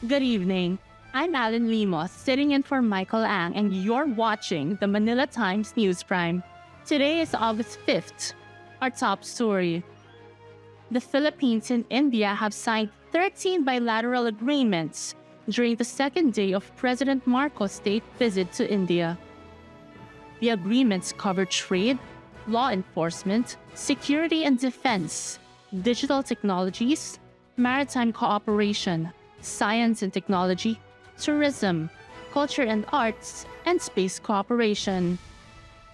Good evening. I'm Alan Limos, sitting in for Michael Ang, and you're watching the Manila Times News Prime. Today is August 5th. Our top story. The Philippines and India have signed 13 bilateral agreements during the second day of President Marcos' state visit to India. The agreements cover trade, law enforcement, security and defense, digital technologies, maritime cooperation, science and technology, tourism, culture and arts, and space cooperation.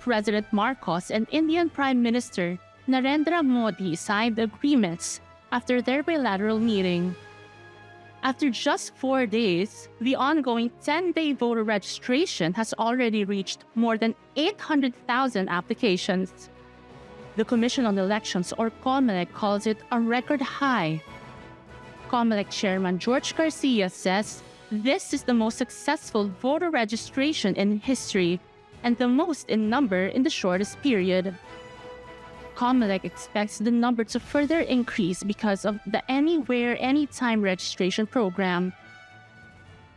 President Marcos and Indian Prime Minister Narendra Modi signed agreements after their bilateral meeting. After just 4 days, the ongoing 10-day voter registration has already reached more than 800,000 applications. The Commission on Elections, or COMELEC, calls it a record high. COMELEC Chairman George Garcia says this is the most successful voter registration in history and the most in number in the shortest period. COMELEC expects the number to further increase because of the Anywhere, Anytime registration program.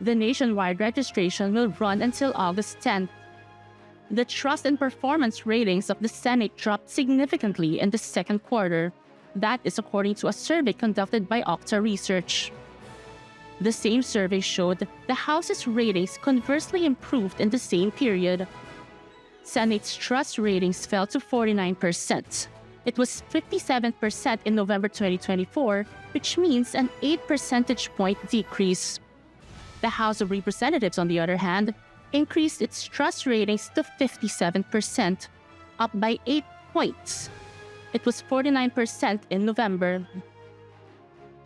The nationwide registration will run until August 10th. The trust and performance ratings of the Senate dropped significantly in the second quarter. That is according to a survey conducted by Okta Research. The same survey showed the House's ratings conversely improved in the same period. Senate's trust ratings fell to 49%. It was 57% in November 2024, which means an 8 percentage point decrease. The House of Representatives, on the other hand, increased its trust ratings to 57%, up by 8 points. It was 49% in November.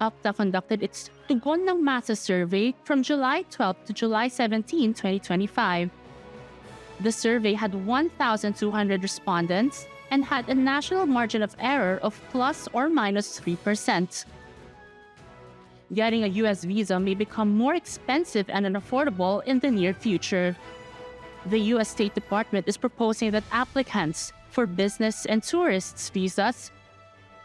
Okta conducted its Tugon ng Masa survey from July 12 to July 17, 2025. The survey had 1,200 respondents and had a national margin of error of plus or minus 3%. Getting a U.S. visa may become more expensive and unaffordable in the near future. The U.S. State Department is proposing that applicants for business and tourists visas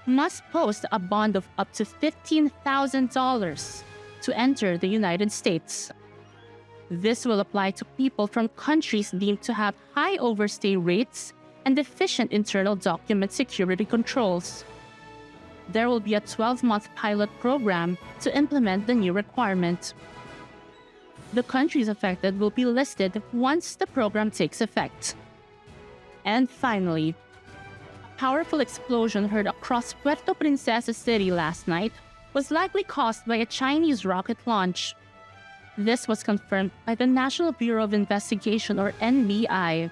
must post a bond of up to $15,000 to enter the United States. This will apply to people from countries deemed to have high overstay rates and deficient internal document security controls. There will be a 12-month pilot program to implement the new requirement. The countries affected will be listed once the program takes effect. And finally, a powerful explosion heard across Puerto Princesa City last night was likely caused by a Chinese rocket launch. This was confirmed by the National Bureau of Investigation, or NBI.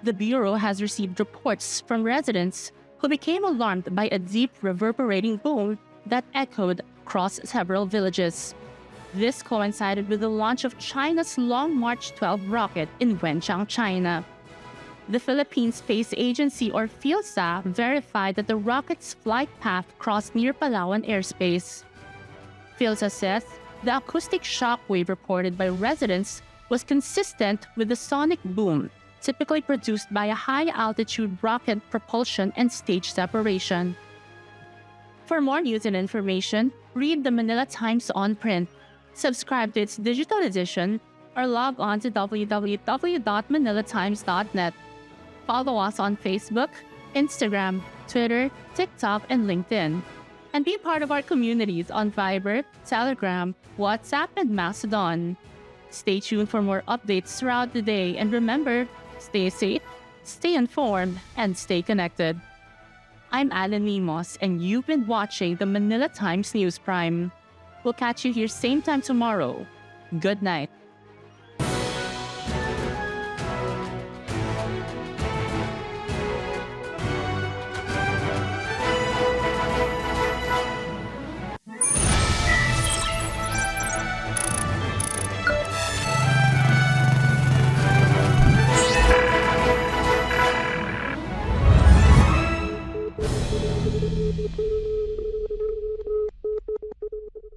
The Bureau has received reports from residents who became alarmed by a deep reverberating boom that echoed across several villages. This coincided with the launch of China's Long March 12 rocket in Wenchang, China. The Philippine Space Agency, or PhilSA, verified that the rocket's flight path crossed near Palawan airspace. PhilSA says the acoustic shock wave reported by residents was consistent with the sonic boom typically produced by a high-altitude rocket propulsion and stage separation. For more news and information, read the Manila Times on print, subscribe to its digital edition, or log on to www.manilatimes.net. Follow us on Facebook, Instagram, Twitter, TikTok, and LinkedIn. And be part of our communities on Viber, Telegram, WhatsApp, and Mastodon. Stay tuned for more updates throughout the day, and remember, stay safe, stay informed, and stay connected. I'm Alan Limos, and you've been watching the Manila Times News Prime. We'll catch you here same time tomorrow. Good night.